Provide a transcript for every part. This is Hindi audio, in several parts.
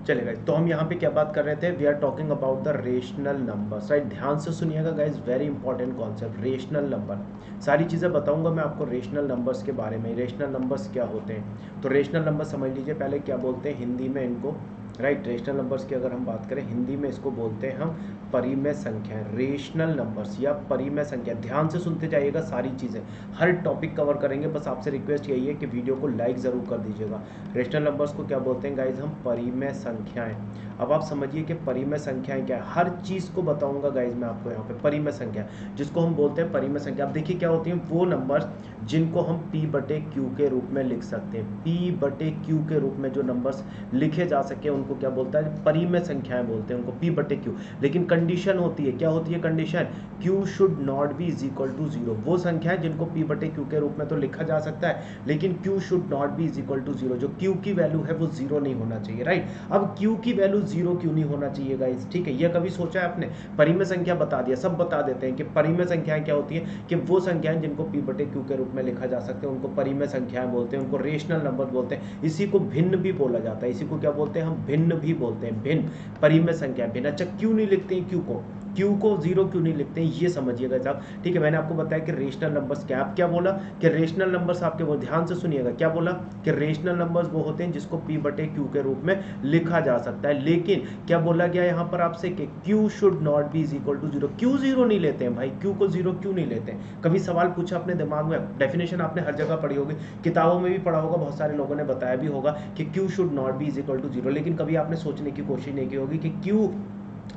चलेगा। तो हम यहाँ पे क्या बात कर रहे थे, we are talking about the rational numbers, right. ध्यान से सुनिएगा guys, very important concept, rational number. सारी चीज़ें बताऊंगा मैं आपको रेशनल नंबर्स के बारे में, रेशनल नंबर्स क्या होते हैं। तो रेशनल नंबर समझ लीजिए पहले क्या बोलते हैं हिंदी में इनको, राइट। रेशनल नंबर्स की अगर हम बात करें हिंदी में, इसको बोलते हैं हम परिमेय संख्याएं, रेशनल नंबर्स या परिमेय संख्या। ध्यान से सुनते जाइएगा, सारी चीज़ें हर टॉपिक कवर करेंगे। बस आपसे रिक्वेस्ट यही है कि वीडियो को लाइक ज़रूर कर दीजिएगा। रेशनल नंबर्स को क्या बोलते हैं गाइज, हम परिमेय संख्याएं। अब आप समझिए कि परिमेय संख्याएं क्या है, हर चीज़ को बताऊंगा गाइज मैं आपको यहाँ पे। परिमेय संख्या जिसको हम बोलते हैं परिमेय संख्या, अब देखिए क्या होती है, वो नंबर्स जिनको हम P/Q के रूप में लिख सकते हैं। P/Q के रूप में जो नंबर्स लिखे जा सके उनको क्या बोलता है, परिमेय संख्याएं बोलते हैं, उनको P/Q। लेकिन कंडीशन होती है, क्या होती है condition, Q should not be is equal to 0। वो संख्याएं जिनको P/Q के रूप में तो लिखा जा सकता है, लेकिन Q should not be is equal to 0। जो Q की वैल्यू है वो 0 नहीं होना चाहिए, राइट। अब Q की वैल्यू 0 क्यों नहीं होना चाहिए गाइस, ठीक है। ये कभी सोचा है आपने, परिमेय संख्या बता दिया, सब बता देते हैं कि परिमेय संख्याएं क्या होती है, कि वो संख्याएं जिनको P/Q के रूप में लिखा जा सकते हैं उनको परिमेय संख्याएं बोलते हैं, उनको रेशनल नंबर बोलते हैं। इसी को भिन्न भी बोला जाता है, इसी को क्या बोलते हैं हम, भिन्न भी बोलते हैं, भिन्न, परिमेय संख्या भिन्न। अच्छा क्यों नहीं लिखते हैं क्यू को 0 क्यों नहीं लिखते हैं, ये समझिएगा साहब, ठीक है। मैंने आपको बताया कि रेशनल नंबर्स क्या, आप क्या बोला कि रेशनल नंबर्स आपके, वो ध्यान से सुनिएगा, क्या बोला कि रेशनल नंबर्स वो होते हैं जिसको P/Q के रूप में लिखा जा सकता है। लेकिन क्या बोला गया यहाँ पर आपसे कि Q should not be is equal to 0। क्यों 0 नहीं लेते हैं भाई, Q को 0 क्यों नहीं लेते हैं, कभी सवाल पूछा अपने दिमाग में, डेफिनेशन आपने हर जगह पढ़ी होगी, किताबों में भी पढ़ा होगा, बहुत सारे लोगों ने बताया भी होगा कि Q should not be is equal to 0। लेकिन कभी आपने सोचने की कोशिश नहीं की होगी कि Q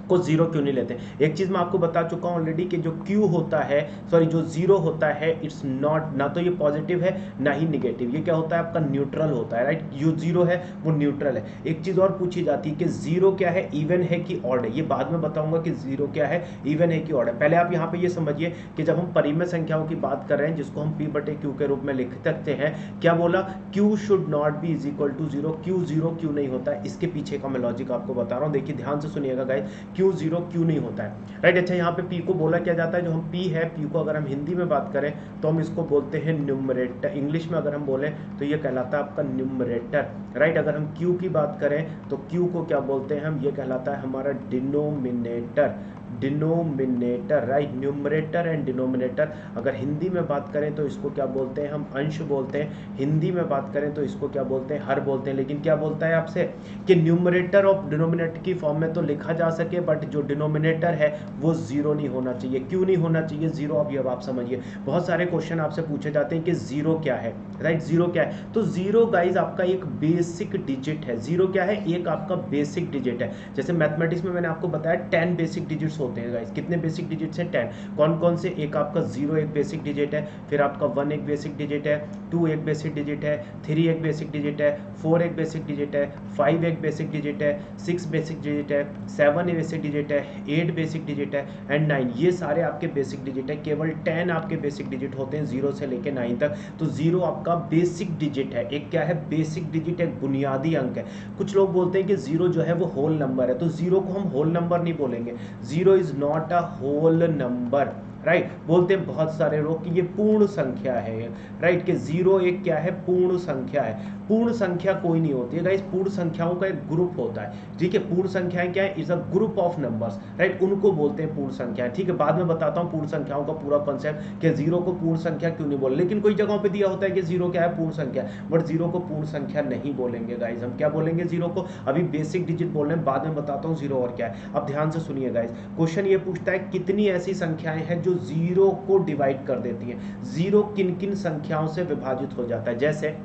को 0 क्यों नहीं लेते। एक चीज मैं आपको बता चुका हूं ऑलरेडी कि जो Q होता है, सॉरी जो 0 होता है, इट्स नॉट, ना तो ये पॉजिटिव है ना ही निगेटिव, ये क्या होता है आपका न्यूट्रल होता है, राइट। जो 0 है वो न्यूट्रल है। एक चीज और पूछी जाती है कि 0 क्या है, इवन है कि ऑड है, ये बाद में बताऊंगा कि 0 क्या है, इवन है कि ऑड है। पहले आप यहाँ पे ये समझिए कि जब हम परिमेय संख्याओं की बात कर रहे हैं जिसको हम P/Q के रूप में लिख सकते हैं, क्या बोला, Q should not be is equal to 0। Q 0 क्यों नहीं होता है, इसके पीछे का मैं लॉजिक आपको बता रहा हूँ, देखिए ध्यान से सुनिएगा गाइस, Q 0 क्यों नहीं होता है, राइट। अच्छा यहाँ पे P को बोला क्या जाता है, जो हम P है, P को अगर हम हिंदी में बात करें तो हम इसको बोलते हैं न्यूमरेटर, इंग्लिश में अगर हम बोलें तो ये कहलाता है आपका न्यूमरेटर, राइट। अगर हम Q की बात करें तो Q को क्या बोलते हैं हम, ये कहलाता है हमारा denominator, denominator, right. Numerator and denominator, अगर हिंदी में बात करें तो इसको क्या बोलते हैं हम, अंश बोलते हैं। हिंदी में बात करें तो इसको क्या बोलते हैं, हर बोलते हैं। लेकिन क्या बोलता है आपसे कि न्यूमरेटर और डिनोमिनेटर की फॉर्म में तो लिखा जा सके, बट जो डिनोमिनेटर है वो 0 नहीं होना चाहिए। क्यों नहीं होना चाहिए 0, अभी अब आप समझिए। बहुत सारे क्वेश्चन आपसे पूछे जाते हैं कि 0 क्या है, राइट। 0 क्या है, तो 0 गाइज आपका एक बेसिक डिजिट है। 0 क्या है, एक आपका बेसिक डिजिट है। जैसे मैथमेटिक्स में मैंने आपको बताया 10 बेसिक डिजिट्स होते हैं गाइस। कितने बेसिक डिजिट्स हैं, 10। कौन कौन से, एक आपका 0 एक बेसिक डिजिट है, फिर आपका 1 एक बेसिक डिजिट है, 2 एक बेसिक डिजिट है, 3 एक बेसिक डिजिट है, 4 एक बेसिक डिजिट है, 5 एक बेसिक डिजिट है, 6 बेसिक डिजिट है, 7 बेसिक डिजिट है, 8 बेसिक डिजिट है एंड 9, ये सारे आपके बेसिक डिजिट है। केवल 10 आपके बेसिक डिजिट होते हैं 0 से लेकर 9 तक। तो 0 आपका बेसिक डिजिट है, एक क्या है, बेसिक डिजिट, एक बुनियादी अंक है। कुछ लोग बोलते हैं कि 0 जो है वो होल नंबर है, तो 0 को हम होल नंबर नहीं बोलेंगे। 0 is not a whole number, right. बोलते हैं बहुत सारे लोग कि ये पूर्ण संख्या है, राइट, कि 0 एक क्या है, पूर्ण संख्या है। पूर्ण संख्या कोई नहीं होती है गाइस, पूर्ण संख्याओं का एक ग्रुप होता है, ठीक है। पूर्ण संख्याएं क्या है, is a group of numbers, right, उनको बोलते हैं पूर्ण संख्याएं, ठीक है। बाद में बताता हूं पूर्ण संख्याओं का पूरा कॉन्सेप्ट कि 0 को पूर्ण संख्या क्यों नहीं बोले। लेकिन कोई जगहों पे दिया होता है कि 0 क्या है, पूर्ण संख्या, बट 0 को पूर्ण संख्या नहीं बोलेंगे गाइस। हम क्या बोलेंगे 0 को, अभी बेसिक डिजिट बोल रहे हैं, बाद में बताता हूं 0 और क्या है। अब ध्यान से सुनिए गाइस, क्वेश्चन ये पूछता है कितनी ऐसी संख्याएं हैं जो 0 को डिवाइड कर देती हैं। 0 किन किन संख्याओं से विभाजित हो जाता है। जैसे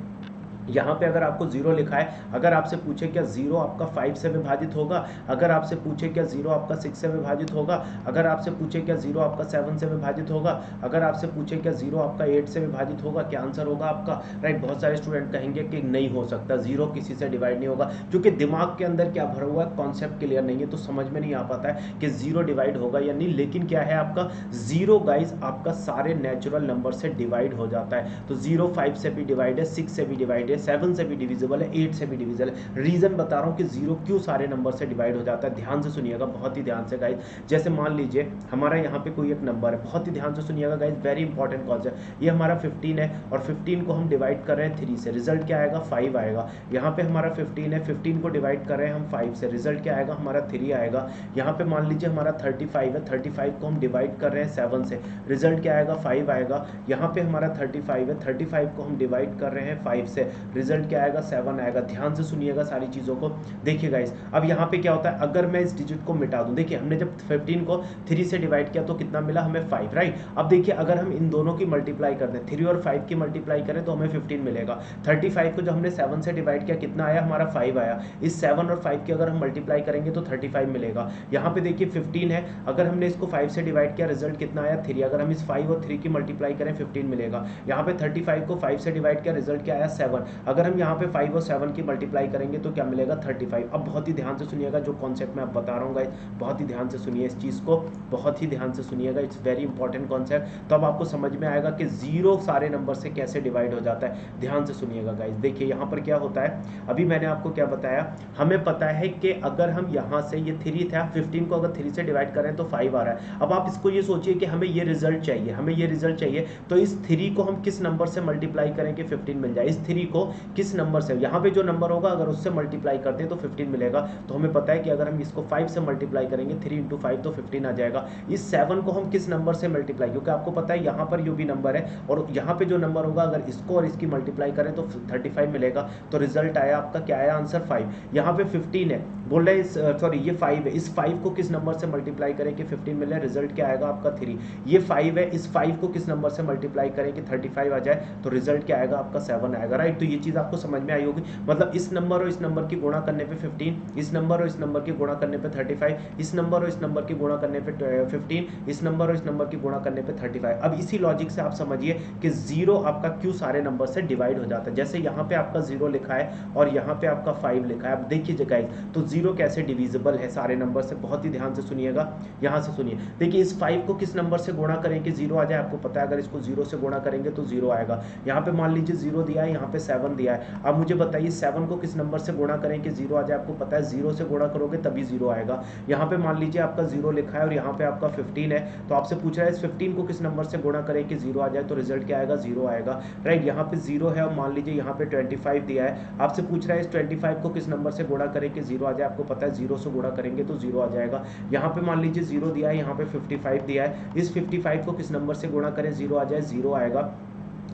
यहाँ पे अगर आपको 0 लिखा है, अगर आपसे पूछे क्या 0 आपका 5 से विभाजित होगा, अगर आपसे पूछे क्या 0 आपका 6 से विभाजित होगा, अगर आपसे पूछे क्या 0 आपका 7 से विभाजित होगा, अगर आपसे पूछे क्या 0 आपका 8 से विभाजित होगा, क्या आंसर होगा आपका, राइट। बहुत सारे स्टूडेंट कहेंगे कि नहीं हो सकता, 0 किसी से डिवाइड नहीं होगा, क्योंकि दिमाग के अंदर क्या भरा हुआ है, कॉन्सेप्ट क्लियर नहीं है, तो समझ में नहीं आ पाता है कि 0 डिवाइड होगा या नहीं। लेकिन क्या है आपका 0 गाइज आपका सारे नेचुरल नंबर से डिवाइड हो जाता है। तो 0 5 से भी डिवाइड है, 6 से भी डिवाइड है, लीजिए 7 से भी डिविजिबल है, 8 से भी डिविजिबल है। रीजन बता रहा हूँ कि 0 क्यों सारे नंबर से डिवाइड हो जाता है, ध्यान से सुनिएगा, बहुत ही ध्यान से गाइज। जैसे मान लीजिए हमारा यहाँ पे कोई एक नंबर है, बहुत ही ध्यान से सुनिएगा गाइज, वेरी इंपॉर्टेंट कॉन्सेप्ट। ये हमारा 15 है और 15 को हम डिवाइड कर रहे हैं 3 से, रिजल्ट क्या आएगा 5 आएगा। यहाँ पे हमारा 15 है, 15 को डिवाइड कर रहे हैं हम 5 से, रिजल्ट क्या आएगा हमारा 3 आएगा। यहाँ पे मान लीजिए हमारा 35 है, 35 को हम डिवाइड कर रहे हैं 7 से, रिजल्ट क्या आएगा 5 आएगा। यहाँ पे हमारा 35 है, 35 को हम डिवाइड कर रहे हैं 5 से, रिजल्ट क्या आएगा 7 आएगा। ध्यान से सुनिएगा सारी चीज़ों को। देखिए गाइस, अब यहाँ पे क्या होता है, अगर मैं इस डिजिट को मिटा दूं, देखिए हमने जब 15 को 3 से डिवाइड किया तो कितना मिला हमें 5, राइट। अब देखिए अगर हम इन दोनों की मल्टीप्लाई कर दें, 3 और 5 की मल्टीप्लाई करें तो हमें 15 मिलेगा। 35 को जब हमने 7 से डिवाइड किया कितना आया हमारा 5 आया। इस 7 और 5 की अगर हम मल्टीप्लाई करेंगे तो 35 मिलेगा। यहाँ पे देखिए 15 है, अगर हमने इसको 5 से डिवाइड किया रिजल्ट कितना आया 3, अगर हम इस 5 और 3 की मल्टीप्लाई करें 15 मिलेगा। यहाँ पे 35 को 5 से डिवाइड किया रिजल्ट क्या आया 7, अगर हम यहाँ पे 5 और 7 की मल्टीप्लाई करेंगे तो क्या मिलेगा 35। अब बहुत ही ध्यान से सुनिएगा, जो कॉन्सेप्ट मैं आप बता रहा हूँ गाइस, बहुत ही ध्यान से सुनिए इस चीज़ को, बहुत ही ध्यान से सुनिएगा, इट्स वेरी इंपॉर्टेंट कॉन्सेप्ट। तो अब आपको समझ में आएगा कि 0 सारे नंबर से कैसे डिवाइड हो जाता है। ध्यान से सुनिएगा गाइस, देखिए यहाँ पर क्या होता है, अभी मैंने आपको क्या बताया, हमें पता है कि अगर हम यहाँ से ये 3 था, 15 को अगर 3 से डिवाइड करें तो 5 आ रहा है। अब आप इसको ये सोचिए कि हमें ये रिजल्ट चाहिए, हमें ये रिजल्ट चाहिए, तो इस 3 को हम किस नंबर से मल्टीप्लाई करें कि 15 मिल जाए। इस 3 को किस नंबर से, यहाँ पे जो नंबर होगा अगर उससे मल्टीप्लाई करते हैं तो 15 मिलेगा। तो हमें पता है कि अगर हम इसको 5 से मल्टीप्लाई करेंगे, 3 × 5 तो 15 आ जाएगा। इस 7 को हम किस नंबर से मल्टीप्लाई, क्योंकि आपको पता है यहाँ पर जो भी नंबर है और यहाँ पे जो नंबर होगा अगर इसको और इसकी मल्टीप्लाई करें तो 35 मिलेगा। तो रिजल्ट आया आपका, क्या आया आंसर 5। यहाँ पे 15 है, बोल रहे हैं सॉरी ये 5 है, इस 5 को किस नंबर से मल्टीप्लाई करें कि 15 मिले, रिजल्ट क्या आएगा आपका 3। ये 5 है, इस 5 को किस नंबर से मल्टीप्लाई करें कि 35 आ जाए, तो रिजल्ट क्या आएगा आपका 7 आएगा, राइट। तो ये चीज़ आपको समझ में आई होगी, मतलब इस नंबर और इस नंबर की गुणा करने पे 15, इस नंबर और इस नंबर की गुणा करने पे 35, इस नंबर और इस नंबर की गुणा करने पे 15, इस नंबर और इस नंबर की गुणा करने पे 35। अब इसी लॉजिक से आप समझिए कि 0 आपका क्यों सारे नंबर से डिवाइड हो जाता है। जैसे यहाँ पे आपका 0 लिखा है और यहाँ पे आपका 5 लिखा है, अब देखिए गाइस, तो 0 कैसे डिविजिबल है सारे नंबर से, बहुत ही ध्यान से सुनिएगा, यहाँ से सुनिए। देखिए इस 5 को किस नंबर से गुणा करें कि 0 आ जाए, आपको पता है अगर इसको 0 से गुणा करेंगे तो 0 आएगा। यहाँ पे मान लीजिए 0 दिया है, यहाँ पे 7 दिया है। अब मुझे बताइए 7 को किस नंबर से गुणा करें कि 0 आ जाए, आपको पता है 0 से गुणा करोगे तभी 0 आएगा। यहाँ पे मान लीजिए आपका 0 लिखा है और यहाँ पे आपका 15 है, तो आपसे पूछ रहा है इस 15 को किस नंबर से गुणा करें कि 0 आ जाए, तो रिजल्ट क्या आएगा 0 आएगा, राइट। यहाँ पे 0 है और मान लीजिए यहाँ पे 25 दिया है, आपसे पूछ रहा है इस 25 को किस नंबर से गुणा करें कि 0 आ जाए, आपको पता है 0 से गुणा करेंगे तो 0 आ जाएगा। यहाँ पे मान लीजिए 0 दिया है, यहाँ पे 55 दिया है, इस 55 को किस नंबर से गुणा करें 0 आ जाए, 0 आएगा।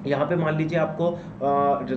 यहाँ पे मान लीजिए आपको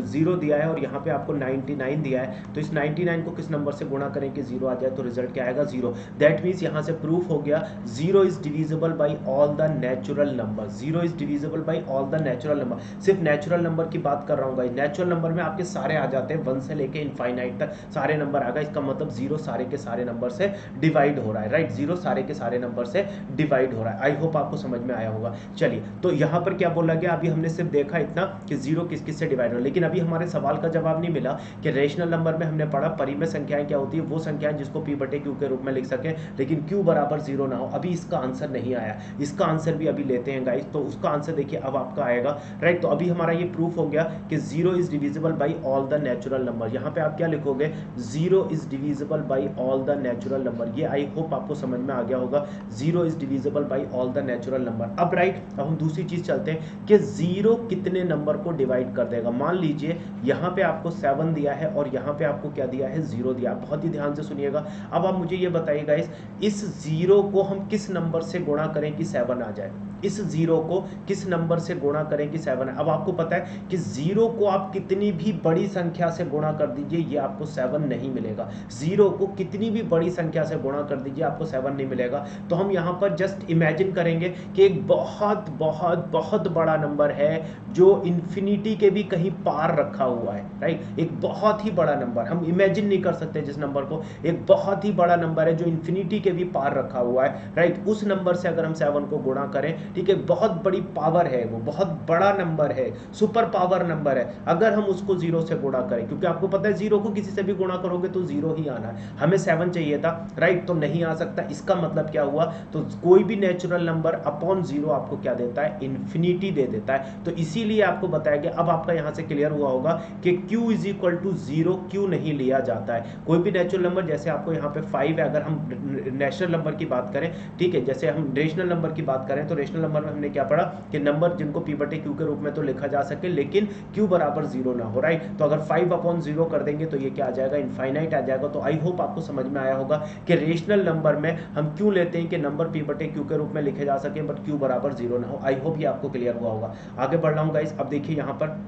0 दिया है और यहाँ पे आपको 99 दिया है, तो इस 99 को किस नंबर से गुणा करें कि 0 आ जाए, तो रिजल्ट क्या आएगा 0। दैट मीन्स यहाँ से प्रूफ हो गया 0 is divisible by all the natural number, 0 is divisible by all the natural number. सिर्फ नेचुरल नंबर की बात कर रहा हूँ गाइस, नेचुरल नंबर में आपके सारे आ जाते हैं, 1 से लेके इनफाइनाइट तक सारे नंबर आ गए। इसका मतलब 0 सारे के सारे नंबर से डिवाइड हो रहा है, राइट। 0 सारे के सारे नंबर से डिवाइड हो रहा है। आई होप आपको समझ में आया होगा। चलिए, तो यहाँ पर क्या बोला गया, अभी हमने सिर्फ देखा इतना कि 0 किस किस से डिवाइड हो, लेकिन अभी हमारे सवाल का जवाब नहीं मिला कि रेशनल नंबर में हमने पढ़ा परिमेय संख्याएं क्या होती है, वो संख्याएं जिसको p/q के रूप में लिख सके, लेकिन q बराबर 0 ना हो। अभी इसका आंसर नहीं आया, इसका आंसर भी अभी लेते हैं गाइस। तो उसका आंसर देखिए अब आपका आएगा, राइट। तो अभी हमारा ये प्रूफ हो गया कि 0 is divisible by all the natural number. यहाँ पे आप क्या लिखोगे, 0 is divisible by all the natural number. ये आई होप आपको समझ में आ गया होगा, 0 is divisible by all the natural number. अब राइट, अब हम दूसरी चीज चलते हैं कि 0 कितने नंबर को डिवाइड कर देगा। मान लीजिए यहाँ पे आपको 7 दिया है और यहाँ पे आपको क्या दिया है 0 दिया। बहुत ही ध्यान से सुनिएगा। अब आप मुझे ये बताइएगा इस 0 को हम किस नंबर से गुणा करें कि 7 आ जाए, इस 0 को किस नंबर से गुणा करें कि 7 है। अब आपको पता है कि 0 को आप कितनी भी बड़ी संख्या से गुणा कर दीजिए, ये आपको 7 नहीं मिलेगा। 0 को कितनी भी बड़ी संख्या से गुणा कर दीजिए, आपको 7 नहीं मिलेगा। तो हम यहाँ पर जस्ट इमेजिन करेंगे कि एक बहुत बहुत बहुत बड़ा नंबर है जो इन्फिनिटी के भी कहीं पार रखा हुआ है, राइट। एक बहुत ही बड़ा नंबर, हम इमेजिन नहीं कर सकते जिस नंबर को, एक बहुत ही बड़ा नंबर है जो इन्फिनिटी के भी पार रखा हुआ है, राइट। उस नंबर से अगर हम 7 को गुणा करें ठीक है, बहुत बड़ी पावर है, वो बहुत बड़ा नंबर है, सुपर पावर नंबर है, अगर हम उसको जीरो से गुणा करें, क्योंकि आपको पता है जीरो को किसी से भी गुणा करोगे तो जीरो ही आना है, हमें 7 चाहिए था, राइट, तो नहीं आ सकता। इसका मतलब क्या हुआ, तो कोई भी नेचुरल नंबर अपॉन जीरो आपको क्या देता है, इन्फिनिटी दे देता है। तो इसीलिए आपको बताया गया, अब आपका यहां से क्लियर हुआ होगा कि q is equal to zero क्यों नहीं लिया जाता है। कोई भी नेचुरल नंबर, जैसे आपको यहाँ पे 5 है, अगर हम नेचुरल नंबर की बात करें, ठीक है, जैसे हम रेशनल नंबर की बात करें, तो रेशनल नंबर में हमने क्या पढ़ा कि नंबर जिनको p बटे q के रूप में तो लिखा जा सके, लेकिन q बराबर जीरो ना हो, राइट। तो अगर 5 अपॉन जीरो कर देंगे तो ये क्या आ जाएगा, इनफाइनाइट आ जाएगा। तो आई होप आपको समझ में आया होगा कि रेशनल नंबर में हम क्यों लेते हैं कि नंबर p बटे q के रूप में लिखे जा सके बट q बराबर जीरो ना हो। आई होप ये आपको क्लियर हुआ होगा। आगे बढ़ रहा हूँ गाइस, अब देखिए यहाँ पर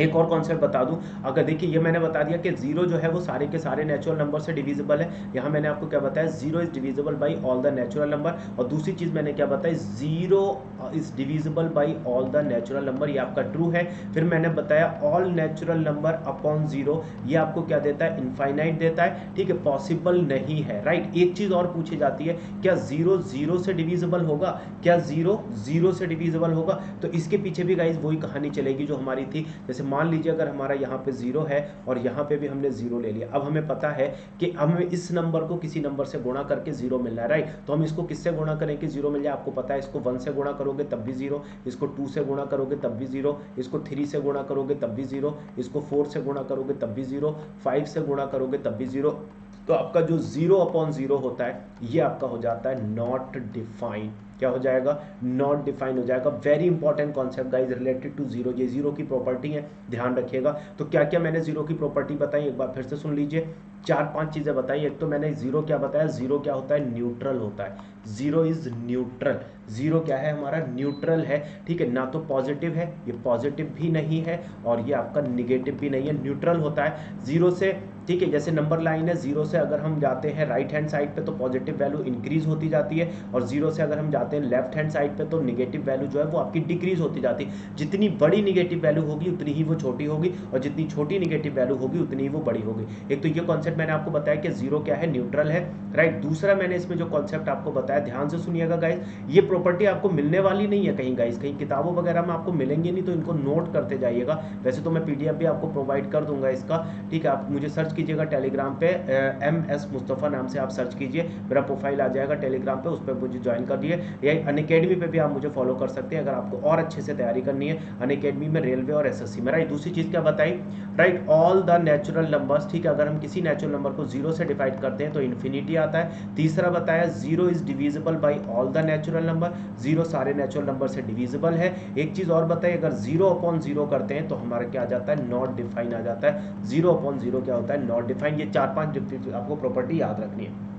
एक और कॉन्सेप्ट बता दूं। अगर देखिए, ये मैंने बता दिया कि जीरो जो है वो सारे के सारे नेचुरल नंबर से डिविजिबल है। यहाँ मैंने आपको क्या बताया, zero is divisible by all the natural number. और दूसरी चीज मैंने क्या बताई, zero is divisible by all the natural number, ये आपका ट्रू है। फिर मैंने बताया all natural number upon zero, ये आपको क्या देता है, इनफाइनाइट देता है, ठीक है, पॉसिबल नहीं है, राइट। एक चीज और पूछी जाती है, क्या जीरो जीरो से डिविजिबल होगा, क्या जीरो जीरो से डिविजिबल होगा। तो इसके पीछे भी गाइज वही कहानी चलेगी जो हमारी थी। जैसे मान लीजिए अगर हमारा यहाँ पे जीरो है और यहाँ पे भी हमने जीरो ले लिया, अब हमें पता है कि हमें इस नंबर को किसी नंबर से गुणा करके जीरो मिलना है, राइट। तो हम इसको किससे गुणा करें कि जीरो मिल जाए, आपको पता है इसको 1 से गुणा करोगे तब भी जीरो, इसको 2 से गुणा करोगे तब भी जीरो, इसको 3 से गुणा करोगे तब भी जीरो, इसको 4 से गुणा करोगे तब भी जीरो, 5 से गुणा करोगे तब भी जीरो। तो आपका जो जीरो अपॉन जीरो होता है ये आपका हो जाता है नॉट डिफाइंड। क्या हो जाएगा, नॉट डिफाइन हो जाएगा। Very important concept guys related to zero, ये जीरो की प्रॉपर्टी है, ध्यान रखिएगा। तो क्या क्या मैंने जीरो की प्रॉपर्टी बताई, एक बार फिर से सुन लीजिए। 4-5 चीजें बताई। एक तो मैंने जीरो क्या बताया, जीरो क्या होता है, न्यूट्रल होता है। जीरो इज न्यूट्रल, जीरो क्या है हमारा, न्यूट्रल है, ठीक है, ना तो पॉजिटिव है, ये पॉजिटिव भी नहीं है और ये आपका निगेटिव भी नहीं है, न्यूट्रल होता है। जीरो से, ठीक है, जैसे नंबर लाइन है, जीरो से अगर हम जाते हैं राइट हैंड साइड पे तो पॉजिटिव वैल्यू इंक्रीज होती जाती है, और जीरो से अगर हम जाते हैं लेफ्ट हैंड साइड पे तो निगेटिव वैल्यू जो है वो आपकी डिक्रीज होती जाती है। जितनी बड़ी निगेटिव वैल्यू होगी उतनी ही वो छोटी होगी, और जितनी छोटी निगेटिव वैल्यू होगी उतनी ही वो बड़ी होगी। एक तो ये कॉन्सेप्ट मैंने आपको बताया कि जीरो क्या है, न्यूट्रल है, राइट। दूसरा मैंने इसमें जो कॉन्सेप्ट आपको बताया, ध्यान से सुनिएगा गाइज, ये प्रॉपर्टी आपको मिलने वाली नहीं है कहीं गाइज, कहीं किताबों वगैरह में आपको मिलेंगे नहीं, तो इनको नोट करते जाइएगा। वैसे तो मैं पीडीएफ भी आपको प्रोवाइड कर दूंगा इसका, ठीक है। आप मुझे सर्च कीजिएगा टेलीग्राम पे, MS मुस्तफ़ा नाम से आप सर्च कीजिए, मेरा प्रोफाइल आ जाएगा टेलीग्राम पे, उस पर मुझे ज्वाइन कर दिए। या अनअकैडमी पे भी आप मुझे फॉलो कर सकते हैं अगर आपको और अच्छे से तैयारी करनी है अनअकैडमी में, रेलवे और SSC में, राइट। दूसरी चीज क्या बताई, right, all the natural numbers, ठीक है, अगर हम किसी नेचुरल नंबर को जीरो से डिवाइड करते हैं तो इन्फिनिटी आता है। तीसरा बताया zero is divisible by all the natural number, zero सारे नेचुरल नंबर से डिविजिबल है। एक चीज और बताइए, अगर जीरो अपॉन जीरो करते हैं तो हमारा क्या आ जाता है, नॉट डिफाइन आ जाता है। जीरो अपॉन जीरो क्या होता है, नॉट डिफाइन। ये 4-5 आपको प्रॉपर्टी याद रखनी है।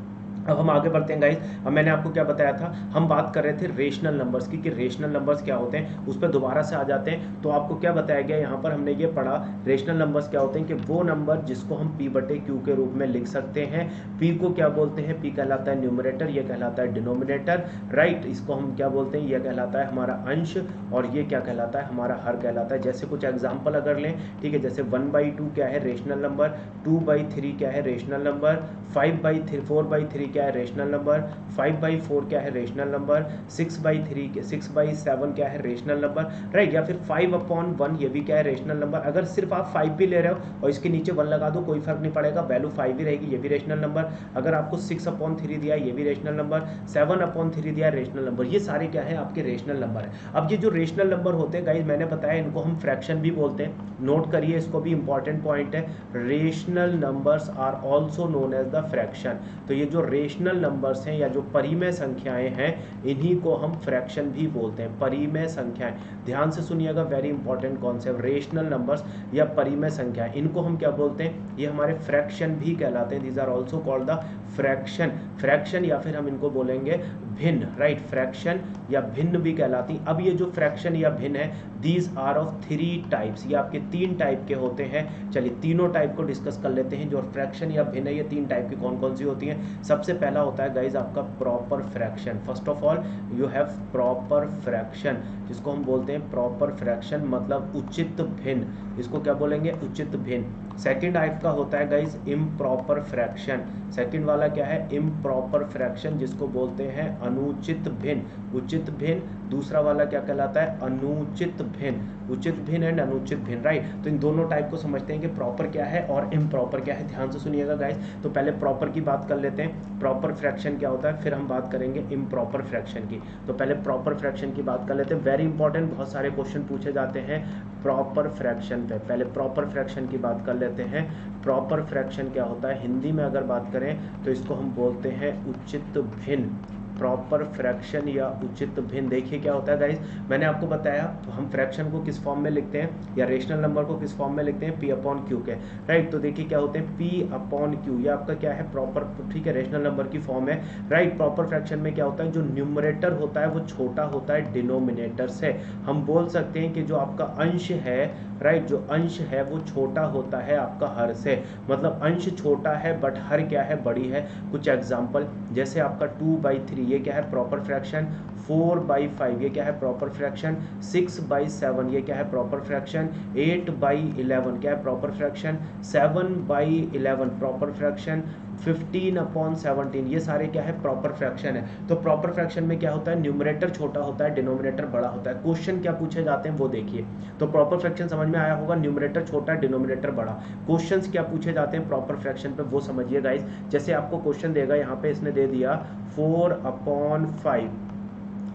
अब हम आगे बढ़ते हैं गाइस। अब मैंने आपको क्या बताया था, हम बात कर रहे थे रेशनल नंबर्स की, कि रेशनल नंबर्स क्या होते हैं, उस पर दोबारा से आ जाते हैं। तो आपको क्या बताया गया यहाँ पर, हमने ये पढ़ा रेशनल नंबर्स क्या होते हैं, कि वो नंबर जिसको हम p बटे q के रूप में लिख सकते हैं। p को क्या बोलते हैं, p कहलाता है न्यूमरेटर, ये कहलाता है डिनोमिनेटर, राइट। इसको हम क्या बोलते हैं, ये कहलाता है हमारा अंश, और ये क्या कहलाता है, हमारा हर कहलाता है। जैसे कुछ एग्जाम्पल अगर लें, ठीक है, जैसे 1/2 क्या है, रेशनल नंबर, 2/3 क्या है, रेशनल नंबर, 4/3 क्या है, रेशनल नंबर, 5/4 क्या है, रेशनल नंबर, 6/7 क्या है, रेशनल नंबर, राइट। या फिर 5/1 ये भी क्या है, रेशनल नंबर। अगर सिर्फ आप 5 भी ले रहे हो और इसके नीचे 1 लगा दो, कोई फर्क नहीं पड़ेगा, वैल्यू 5 ही रहेगी, ये भी रेशनल नंबर। अगर आपको 6/3 दिया है, ये भी रेशनल नंबर, 7/3 दिया है, रेशनल नंबर। ये सारे क्या है, आपके रेशनल नंबर है। अब ये जो रेशनल नंबर होते हैं गाइज, मैंने बताया इनको हम फ्रैक्शन भी बोलते हैं, नोट करिए, इसको भी इंपॉर्टेंट पॉइंट है। Rational numbers are also known as the fraction. तो ये जो रेशनल नंबर्स हैं या जो परिमेय संख्याएं हैं, इन्हीं को हम फ्रैक्शन भी बोलते हैं, परिमेय संख्याएं। ध्यान से सुनिएगा, very important concept, rational numbers या परिमेय संख्याएं, इनको हम क्या बोलते हैं, ये हमारे फ्रैक्शन भी कहलाते हैं। These are also called the fraction, fraction, या फिर हम इनको बोलेंगे भिन्न, राइट, फ्रैक्शन या भिन्न भी कहलाती। अब ये जो फ्रैक्शन या भिन्न है, दीज आर ऑफ 3 टाइप्स, ये आपके 3 टाइप के होते हैं। चलिए तीनों टाइप को डिस्कस कर लेते हैं। जो फ्रैक्शन या भिन्न है, ये 3 टाइप की कौन कौन सी होती हैं। सबसे पहला होता है गाइज आपका proper fraction. First of all you have proper fraction, जिसको हम बोलते हैं प्रॉपर फ्रैक्शन, मतलब उचित भिन्न, इसको क्या बोलेंगे, उचित भिन्न। सेकंड टाइप का होता है गाइज इम्प्रॉपर फ्रैक्शन। सेकंड वाला क्या है, इम्प्रॉपर फ्रैक्शन, जिसको बोलते हैं अनुचित भिन्न। उचित भिन्न दूसरा वाला क्या कहलाता है, अनुचित भिन्न, उचित भिन्न एंड अनुचित भिन्न, राइट। तो इन दोनों टाइप को समझते हैं कि प्रॉपर क्या है और इम्प्रॉपर क्या है। ध्यान से सुनिएगा गाइस, तो पहले प्रॉपर की बात कर लेते हैं, प्रॉपर फ्रैक्शन क्या होता है, फिर हम बात करेंगे इम्प्रॉपर फ्रैक्शन की। तो पहले प्रॉपर फ्रैक्शन की बात कर लेते हैं, वेरी इंपॉर्टेंट, बहुत सारे क्वेश्चन पूछे जाते हैं प्रॉपर फ्रैक्शन पे। पहले प्रॉपर फ्रैक्शन की बात कर लेते हैं। प्रॉपर फ्रैक्शन क्या होता है, हिंदी में अगर बात करें तो इसको हम बोलते हैं उचित भिन्न। प्रॉपर फ्रैक्शन या उचित भिन्न, देखिए क्या होता है गाइस, मैंने आपको बताया हम फ्रैक्शन को किस फॉर्म में लिखते हैं या रेशनल नंबर को किस फॉर्म में लिखते हैं, पी अपॉन क्यू के, राइट। तो देखिए क्या होते हैं, पी अपॉन क्यू, ये आपका क्या है, प्रॉपर, ठीक है, रेशनल नंबर की फॉर्म है, राइट। प्रॉपर फ्रैक्शन में क्या होता है, जो न्यूमरेटर होता है वो छोटा होता है डिनोमिनेटर से। हम बोल सकते हैं कि जो आपका अंश है, राइट, जो अंश है वो छोटा होता है आपका हर से, मतलब अंश छोटा है बट हर क्या है, बड़ी है। कुछ एग्जांपल, जैसे आपका 2/3 ये क्या है, प्रॉपर फ्रैक्शन। 4/5 ये क्या है, प्रॉपर फ्रैक्शन। 6/7 ये क्या है, प्रॉपर फ्रैक्शन। 8/11 क्या है, प्रॉपर फ्रैक्शन। 7/11 proper fraction. 15/17 ये सारे क्या है, प्रॉपर फ्रैक्शन है। तो प्रॉपर फ्रैक्शन में क्या होता है, न्यूमरेटर छोटा होता है, डिनोमिनेटर बड़ा होता है। क्वेश्चन क्या पूछे जाते हैं वो देखिए। तो प्रॉपर फ्रैक्शन समझ में आया होगा, न्यूमरेटर छोटा, डिनोमिनेटर बड़ा। क्वेश्चंस क्या पूछे जाते हैं प्रॉपर फ्रैक्शन पे वो समझिए गाइस। जैसे आपको क्वेश्चन देगा, यहाँ पे इसने दे दिया 4/5,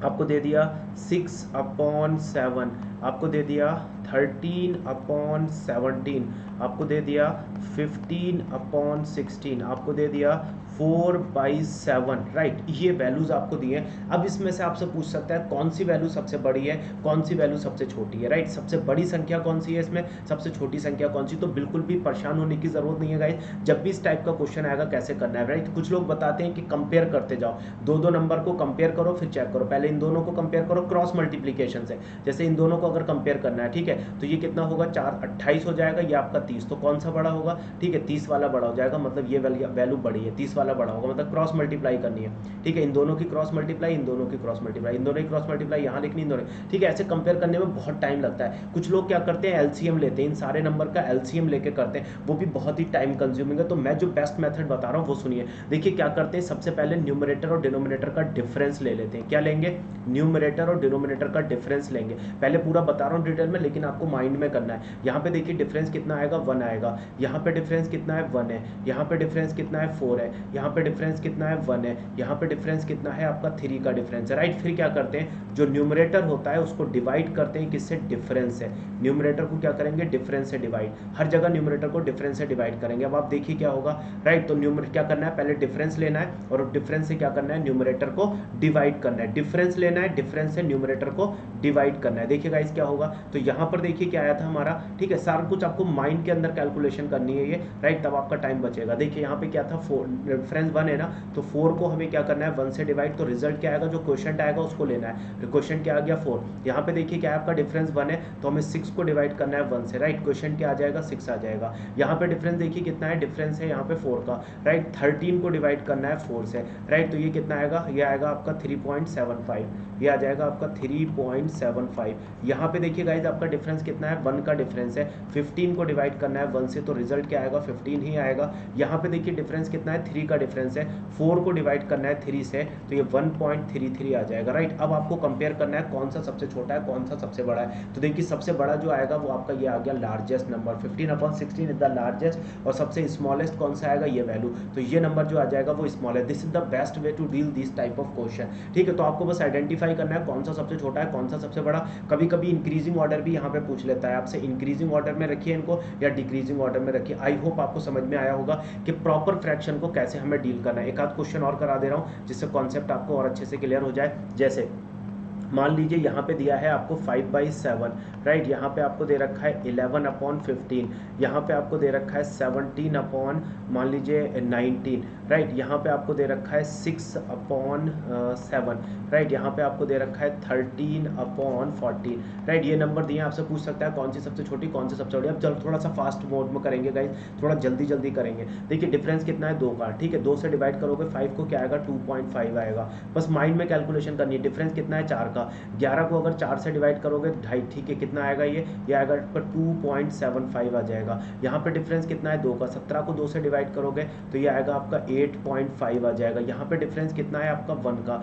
आपको दे दिया 6/7, आपको दे दिया 13/17, आपको दे दिया 15/16, आपको दे दिया 4/7, राइट। ये वैल्यूज आपको दिए हैं। अब इसमें से आपसे पूछ सकता है कौन सी वैल्यू सबसे बड़ी है, कौन सी वैल्यू सबसे छोटी है, राइट। सबसे बड़ी संख्या कौन सी है इसमें, सबसे छोटी संख्या कौन सी। तो बिल्कुल भी परेशान होने की जरूरत नहीं है गाइस, जब भी इस टाइप का क्वेश्चन आएगा कैसे करना है, राइट। कुछ लोग बताते हैं कि कंपेयर करते जाओ, दो नंबर को कंपेयर करो फिर चेक करो, पहले इन दोनों को कंपेयर करो क्रॉस मल्टीप्लीकेशन से। जैसे इन दोनों को अगर कंपेयर करना है, ठीक है, तो ये कितना होगा, 4 28 हो जाएगा, ये आपका 30, तो कौन सा बड़ा होगा, ठीक है, 30 वाला बड़ा हो जाएगा, मतलब ये वैल्यू बड़ी है, 30 वाला बड़ा होगा, मतलब क्रॉस मल्टीप्लाई करनी है, ठीक है। इन दोनों की क्रॉस मल्टीप्लाई, इन दोनों की क्रॉस मल्टीप्लाई, इन दोनों की क्रॉस मल्टीप्लाई यहाँ लिखनी, इन दोनों, ठीक है। ऐसे कंपेयर करने में बहुत टाइम लगता है। कुछ लोग क्या करते हैं, एलसीएम लेते हैं, इन सारे नंबर का एलसीएम लेके करते हैं, वो भी बहुत ही टाइम कंज्यूमिंग है। तो मैं जो बेस्ट मेथड बता रहा हूँ वो सुनिए। देखिए क्या करते हैं, सबसे पहले न्यूमरेटर और डिनोमिनेटर का डिफरेंस ले लेते हैं। क्या लेंगे, न्यूमरेटर और डिनोमिनेटर का डिफरेंस लेंगे। पहले पूरा बता रहा हूँ डिटेल में, लेकिन आपको माइंड में करना है। यहाँ पे देखिए डिफरेंस कितना आएगा, 1 आएगा। यहाँ पे डिफरेंस कितना है, 1 है। यहाँ पे डिफरेंस कितना है, 4 है। यहाँ पे डिफरेंस कितना है, 1 है। यहाँ पे डिफरेंस कितना है आपका, 3 का डिफरेंस है, राइट। फिर क्या करते हैं, जो न्यूमरेटर होता है उसको डिवाइड करते हैं किससे, डिफरेंस से। न्यूमरेटर को क्या करेंगे, डिफरेंस से डिवाइड, हर जगह न्यूमरेटर को डिफरेंस से डिवाइड करेंगे। अब आप देखिए क्या होगा, राइट। तो न्यूमरेटर क्या करना है, पहले डिफरेंस लेना है और डिफरेंस से क्या करना है, न्यूमरेटर को डिवाइड करना है। डिफरेंस लेना है, डिफरेंस से न्यूमरेटर को डिवाइड करना है। देखिए गाइस क्या होगा, तो यहाँ पर देखिए क्या आया था हमारा, ठीक है। सारा कुछ आपको माइंड के अंदर कैलकुलेशन करनी है ये, राइट, तब आपका टाइम बचेगा। देखिए यहाँ पे क्या था, 4, डिफरेंस 1 है ना, तो 4 को हमें क्या करना है, 1 से डिवाइड, तो रिजल्ट क्या आएगा, जो क्वेश्चन आएगा उसको लेना है। क्वेश्चन क्या आ गया, 4। यहाँ पे देखिए क्या है, आपका डिफरेंस 1 है, तो हमें 6 को डिवाइड करना है 1 से, राइट। क्वेश्चन क्या आ जाएगा, 6 आ जाएगा। यहाँ पे डिफरेंस देखिए कितना है, डिफरेंस है यहाँ पे 4 का, राइट। 13 को डिवाइड करना है 4 से, राइट। तो ये कितना आएगा, ये आएगा आपका 3.75, ये आ जाएगा आपका 3.75। यहाँ पे देखिए गाइज आपका डिफरेंस कितना है, 1 का डिफरेंस है। 15 को डिवाइड करना है 1 से, तो रिजल्ट क्या आएगा, 15 ही आएगा। यहाँ पे देखिए डिफरेंस कितना है, 3 का डिफरेंस है। 4 को डिवाइड करना है 3 से, तो ये 1.33 आ जाएगा, राइट। अब आपको कंपेयर करना है कौन सा सबसे छोटा है, कौन सा सबसे बड़ा है। तो देखिए सबसे बड़ा जो आएगा वो आपका ये आ गया largest number, 15/16 is the largest. और सबसे स्मॉलेस्ट कौन सा आएगा, ये वैल्यू, तो ये नंबर जो आ जाएगा वो स्मॉल है। This is the best way to deal this type of question, ठीक है। तो आपको बस आइडेंटिफाई करना है कौन सा सबसे छोटा है, कौन सा सबसे बड़ा। कभी कभी इंक्रीजिंग ऑर्डर भी यहाँ पे पूछ लेता है आपसे, इंक्रीजिंग ऑर्डर में रखिए इनको या डिक्रीजिंग ऑर्डर में रखिए। आई होप आपको समझ में आया होगा कि प्रॉपर फ्रैक्शन को कैसे हमें डील करना है। एक आध क्वेश्चन और करा दे रहा हूँ जिससे कॉन्सेप्ट आपको और अच्छे से क्लियर हो जाए। जैसे मान लीजिए यहाँ पे दिया है आपको 5/7, राइट। यहाँ पे आपको दे रखा है 11/15, यहाँ पे आपको दे रखा है 17 मान लीजिए 19, राइट। यहाँ पे आपको दे रखा है 6/7, राइट। यहाँ पे आपको दे रखा है 13/14, राइट। ये नंबर दिए, आपसे पूछ सकता है कौन सी सबसे छोटी, कौन सी सबसे बड़ी। अब चलो थोड़ा सा फास्ट मोड में करेंगे गाइज, थोड़ा जल्दी जल्दी करेंगे। देखिए डिफरेंस कितना है, 2 का, ठीक है। 2 से डिवाइड करोगे 5 को क्या आएगा, 2.5 आएगा। बस माइंड में कैलकुलेशन करनी है। डिफरेंस कितना है, 4 का, का। 11 को अगर 4 से डिवाइड करोगे 2.5, ठीक है, कितना आएगा ये आएगा आपका 2.75 आ जाएगा। यहाँ पे डिफरेंस कितना है 2 का। 17 को 2 से डिवाइड करोगे तो ये आएगा आपका 8.5 आ जाएगा। यहाँ पे डिफरेंस कितना है आपका 1 का।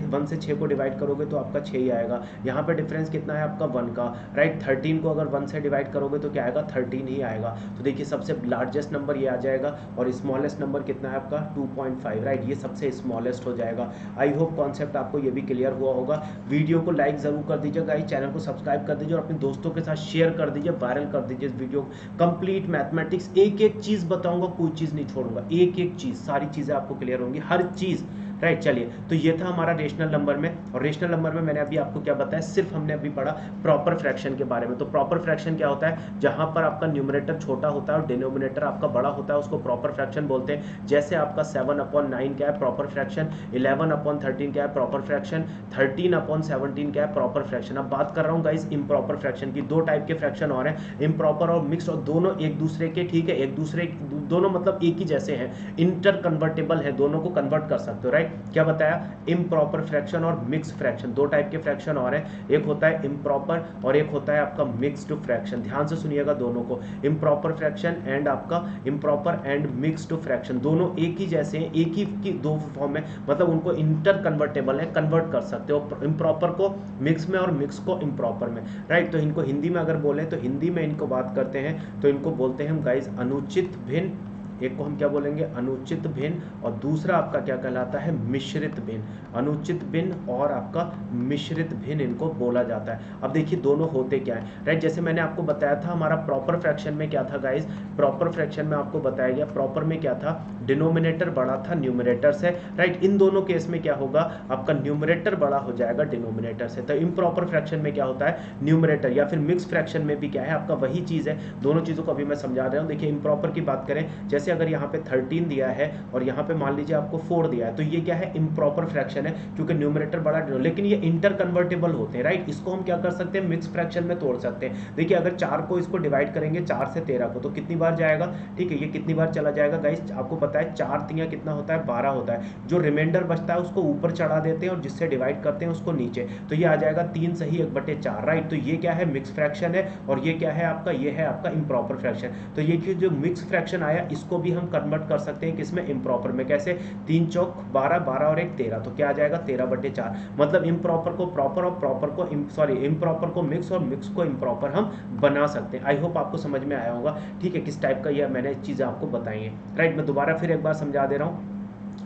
1 से 6 को डिवाइड करोगे तो आपका 6 ही आएगा। यहाँ पे डिफरेंस कितना है आपका 1 का, राइट। 13 को अगर 1 से डिवाइड करोगे तो क्या आएगा 13 ही आएगा। तो देखिए सबसे लार्जेस्ट नंबर ये आ जाएगा और स्मॉलेस्ट नंबर कितना है आपका 2.5, राइट। ये सबसे स्मॉलेस्ट हो जाएगा। आई होप कॉन्सेप्ट आपको ये भी क्लियर हुआ होगा। वीडियो को लाइक जरूर कर दीजिए गाइस, चैनल को सब्सक्राइब कर दीजिए और अपने दोस्तों के साथ शेयर कर दीजिए, वायरल कर दीजिए इस वीडियो। कंप्लीट मैथमेटिक्स एक एक चीज बताऊंगा, कोई चीज नहीं छोड़ूंगा, एक एक चीज, सारी चीजें आपको क्लियर होंगी, हर चीज, राइट। चलिए, तो ये था हमारा रेशनल नंबर में। और रेशनल नंबर में मैंने अभी आपको क्या बताया, सिर्फ हमने अभी पढ़ा प्रॉपर फ्रैक्शन के बारे में। तो प्रॉपर फ्रैक्शन क्या होता है, जहां पर आपका न्यूमरेटर छोटा होता है और डिनोमिनेटर आपका बड़ा होता है, उसको प्रॉपर फ्रैक्शन बोलते हैं। जैसे आपका 7/9 क्या है प्रॉपर फ्रैक्शन, 11/13 क्या है प्रॉपर फ्रैक्शन, 13/17 क्या है प्रॉपर फ्रैक्शन। अब बात कर रहा हूँ गाइस इम्प्रॉपर फ्रैक्शन की। दो टाइप के फ्रैक्शन और हैं, इम्प्रॉपर और मिक्स, और दोनों एक दूसरे के, ठीक है, एक दूसरे, दोनों मतलब एक ही जैसे हैं, इंटर कन्वर्टेबल है, दोनों को कन्वर्ट कर सकते हो, राइट। क्या बताया, इम्प्रॉपर फ्रैक्शन और मिक्स फ्रैक्शन, दो टाइप के फ्रैक्शन और हैं, एक होता है इम्प्रॉपर और एक होता है आपका मिक्स्ड फ्रैक्शन। ध्यान से सुनिएगा दोनों को, इम्प्रॉपर फ्रैक्शन एंड आपका इम्प्रॉपर एंड मिक्स्ड फ्रैक्शन, दोनों एक ही जैसे हैं, एक ही की दो फॉर्म में, मतलब उनको इंटर कन्वर्टेबल है, कन्वर्ट कर सकते हो, इम्प्रॉपर को मिक्स में और मिक्स को इम्प्रॉपर में, राइट। तो इनको हिंदी में अगर बोले तो हिंदी में इनको बात करते हैं तो इनको बोलते हैं हम गाइस अनुचित भिन्न, एक को हम क्या बोलेंगे अनुचित भिन्न, और दूसरा आपका क्या कहलाता है मिश्रित भिन्न। अनुचित भिन्न और आपका मिश्रित भिन्न इनको बोला जाता है। अब देखिए दोनों होते क्या है, राइट। जैसे मैंने आपको बताया था हमारा प्रॉपर फ्रैक्शन में क्या था गाइस, प्रॉपर फ्रैक्शन में आपको बताया गया प्रॉपर में क्या था, डिनोमिनेटर बड़ा था न्यूमरेटर से, राइट। इन दोनों केस में क्या होगा, आपका न्यूमरेटर बड़ा हो जाएगा डिनोमिनेटर से। तो इम्प्रॉपर फ्रैक्शन में क्या होता है, न्यूमरेटर, या फिर मिक्स फ्रैक्शन में भी क्या है आपका वही चीज है। दोनों चीजों को अभी मैं समझा रहा हूँ। देखिए इम्प्रॉपर की बात करें, जैसे अगर यहाँ पे 13 दिया है और यहाँ पे मान लीजिए आपको 4 दिया है, तो ये क्या है इम्प्रॉपर फ्रैक्शन है, क्योंकि न्यूमरेटर बड़ा, लेकिन ये इंटर कन्वर्टेबल होते हैं, राइट। इसको हम क्या कर सकते हैं, मिक्स फ्रैक्शन में तोड़ सकते हैं। देखिए अगर 4 को इसको डिवाइड करेंगे 4 से 13 को, तो कितनी बार जाएगा, ठीक है, ये कितनी बार चला जाएगा गाइस, आपको पता है 4 तियां कितना होता है 12 होता है। जो रिमाइंडर बचता है उसको ऊपर चढ़ा देते हैं और जिससे डिवाइड करते हैं उसको नीचे, तो ये आ जाएगा 3 सही 1/4, राइट। तो ये क्या है मिक्स फ्रैक्शन है और ये क्या है आपका, ये है आपका इम्प्रॉपर फ्रैक्शन। तो ये जो मिक्स फ्रैक्शन आया इसको भी हम कन्वर्ट कर सकते हैं किसमें, इम्प्रॉपर में। कैसे, 3 चौक 12, 12 और 1 13, तो क्या आ जाएगा 13/4। मतलब इम्प्रॉपर को प्रॉपर और प्रॉपर को इम्प्रॉपर को मिक्स और मिक्स को इम्प्रॉपर हम बना सकते हैं। आई होप आपको समझ में आया होगा, ठीक है, किस टाइप का ये मैंने चीजें आपको बताई हैं, राइट। मैं दोबारा फिर एक बार समझा दे रहा हूँ।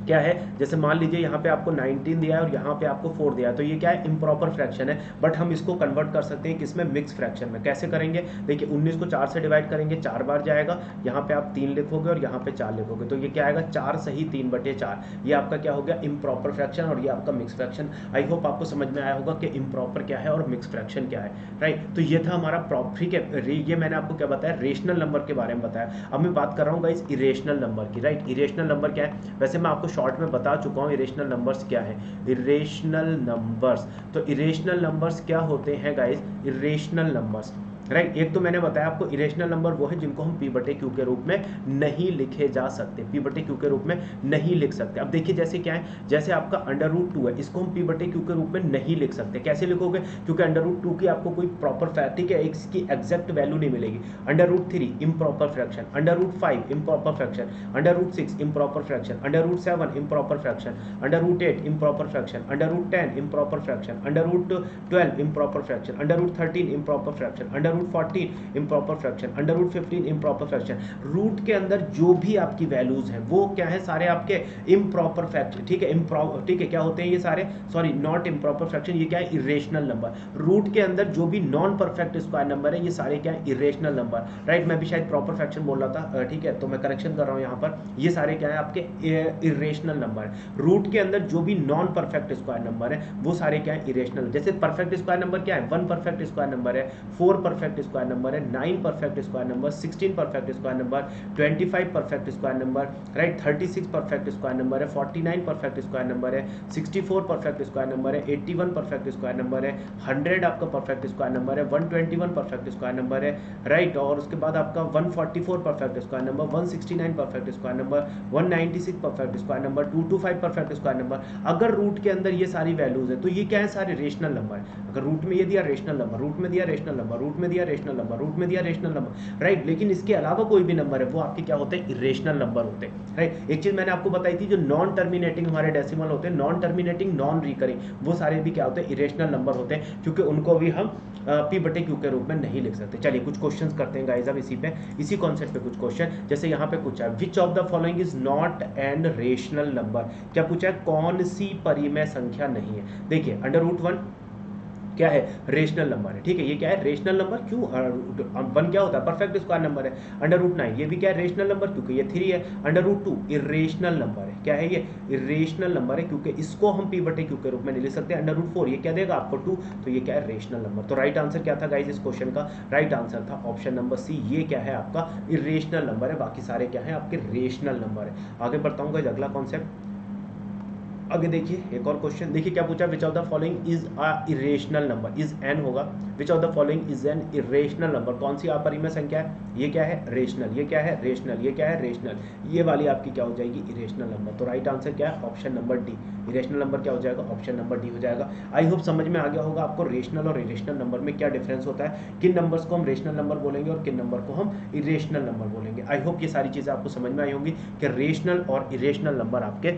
क्या है, जैसे मान लीजिए यहाँ पे आपको 19 दिया है और यहाँ पे आपको 4 दिया है, तो ये क्या है इम्प्रॉपर फ्रैक्शन है, बट हम इसको कन्वर्ट कर सकते हैं किसमें, मिक्स फ्रैक्शन में। कैसे करेंगे, देखिए 19 को 4 से डिवाइड करेंगे 4 बार जाएगा, यहाँ पे आप 3 लिखोगे और यहाँ पे 4 लिखोगे, तो ये क्या आएगा 4 सही 3/4। ये आपका क्या हो गया इम्प्रॉपर फ्रैक्शन और ये आपका मिक्स फ्रैक्शन। आई होप आपको समझ में आया होगा कि इम्प्रॉपर क्या है और मिक्स फ्रैक्शन क्या है, राइट। तो ये था हमारा ठीक है, ये मैंने आपको क्या बताया, रेशनल नंबर के बारे में बताया। अब मैं बात कर रहा हूँ गाइस इरेशनल नंबर की, राइट। इरेशनल नंबर क्या है, वैसे मैं आपको शॉर्ट में बता चुका हूं इरेशनल नंबर्स क्या है। इरेशनल नंबर्स, तो इरेशनल नंबर्स क्या होते हैं गाइस, इरेशनल नंबर्स, राइट। एक तो मैंने बताया आपको इरेशनल नंबर वो है जिनको हम P/Q के रूप में नहीं लिखे जा सकते, P/Q के रूप में नहीं लिख सकते। अब देखिए जैसे क्या है, जैसे आपका √2 है, इसको हम P/Q के रूप में नहीं लिख सकते। कैसे लिखोगे, क्योंकि √2 की आपको कोई प्रॉपर फैक्ट है, इसकी एग्जैक्ट वैल्यू नहीं मिलेगी। √3 improper fraction, √5 improper fraction, √6 improper fraction, √7 improper fraction, √8 improper fraction, √10 improper fraction, √12 improper fraction, √13 improper fraction, √14 improper fraction, √15 improper fraction. Root के अंदर जो भी आपकी वैल्यूज हैं वो क्या है, सारे आपके इम्प्रॉपर फ्रैक्शन, ठीक है, ठीक है, क्या होते हैं ये सारे, सॉरी नॉट इम्प्रॉपर फ्रैक्शन, ये क्या है इरेशनल नंबर। रूट के अंदर जो भी नॉन परफेक्ट स्क्वायर नंबर है ये सारे क्या है इरेशनल नंबर, राइट। मैं भी शायद प्रॉपर फ्रैक्शन बोल रहा था, ठीक है, तो मैं करेक्शन कर रहा हूं यहाँ पर, ये सारे क्या है आपके इरेशनल नंबर। रूट के अंदर जो भी नॉन परफेक्ट स्क्वायर नंबर है वो सारे क्या है इरेशनल। जैसे परफेक्ट स्क्वायर नंबर क्या है, 1 परफेक्ट स्क्वायर नंबर है, 4 परफेक्ट परफेक्ट स्क्वायर नंबर है, 9 perfect square number, 16 perfect square number, 25 perfect square number, right, 36 perfect square number है, 49 परफेक्ट स्क्वायर नंबर है, 64 परफेक्ट स्क्वायर नंबर है, 81 परफेक्ट स्क्वायर नंबर है, 100 आपका परफेक्ट स्क्वायर नंबर है, 121 परफेक्ट स्क्वायर नंबर है, राइट, और उसके बाद आपका 144 perfect square number, 169 perfect square number, 196 perfect square number, 225 perfect square number. अगर रूट के अंदर ये सारी वैल्यूज है तो ये क्या है, सारे रेशनल नंबर है। अगर रूट में ये दिया रेशनल नंबर, रूट में दिया रेशनल नंबर, रूट में दिया रेशनल नंबर, रूट में दिया रेशनल नंबर, राइट। लेकिन इसके अलावा कोई भी नंबर है वो आपके क्या होते हैं, इरेशनल नंबर होते हैं, राइट। एक चीज मैंने आपको बताई थी, जो नॉन टर्मिनेटिंग हमारे डेसिमल होते हैं, नॉन टर्मिनेटिंग, नॉन रिकरिंग, वो सारे भी क्या होते हैं, इरेशनल नंबर होते हैं, क्योंकि उनको भी हम पी बटे क्यू के रूप में नहीं लिख सकते। चलिए कुछ क्वेश्चंस करते हैं गाइस अब इसी कॉन्सेप्ट पे कुछ क्वेश्चन। जैसे यहाँ पे पूछा है विच of the following is not and rational number. क्या पूछा है, कौन सी परिमेय संख्या नहीं है। देखिए √1 क्या है, रेशनल नंबर है, ठीक है। ये क्या है, रेशनल नंबर, क्यों, 1 क्या होता है, परफेक्ट स्क्वायर नंबर है। √9 ये भी क्या है, रेशनल नंबर, क्योंकि ये 3 है। √2 इरेशनल नंबर है, क्या है ये, इरेशनल नंबर है, क्योंकि इसको हम पी बटे क्यू के रूप में नहीं लिख सकते। √4 ये क्या देगा आपको 2, तो ये क्या है, रेशनल नंबर। तो राइट आंसर क्या था गाइज इस क्वेश्चन का, राइट आंसर था ऑप्शन नंबर सी, ये क्या है आपका इरेशनल नंबर है, बाकी सारे क्या है आपके रेशनल नंबर है। आगे बढ़ता हूँ गाइज अगला कॉन्सेप्ट। आगे देखिए एक और क्वेश्चन, देखिए क्या पूछा, which of the following is a irrational number, is an होगा, which of the following is an irrational number, कौन सी अपरिमेय संख्या है, ये क्या है, रेशनल, ये क्या है, रेशनल, ये क्या है, रेशनल, ये वाली आपकी क्या हो जाएगी, इरेशनल नंबर। तो राइट आंसर क्या है, option number D, irrational number क्या हो जाएगा, ऑप्शन नंबर डी हो जाएगा। आई होप समझ में आ गया होगा आपको रेशनल और इरेशनल नंबर में क्या डिफरेंस होता है, किन नंबर्स को हम रेशनल नंबर बोलेंगे और किन नंबर को हम इरेशनल नंबर बोलेंगे। आई होप ये सारी चीज़ें आपको समझ में आई होंगी कि रेशनल और इरेशनल नंबर आपके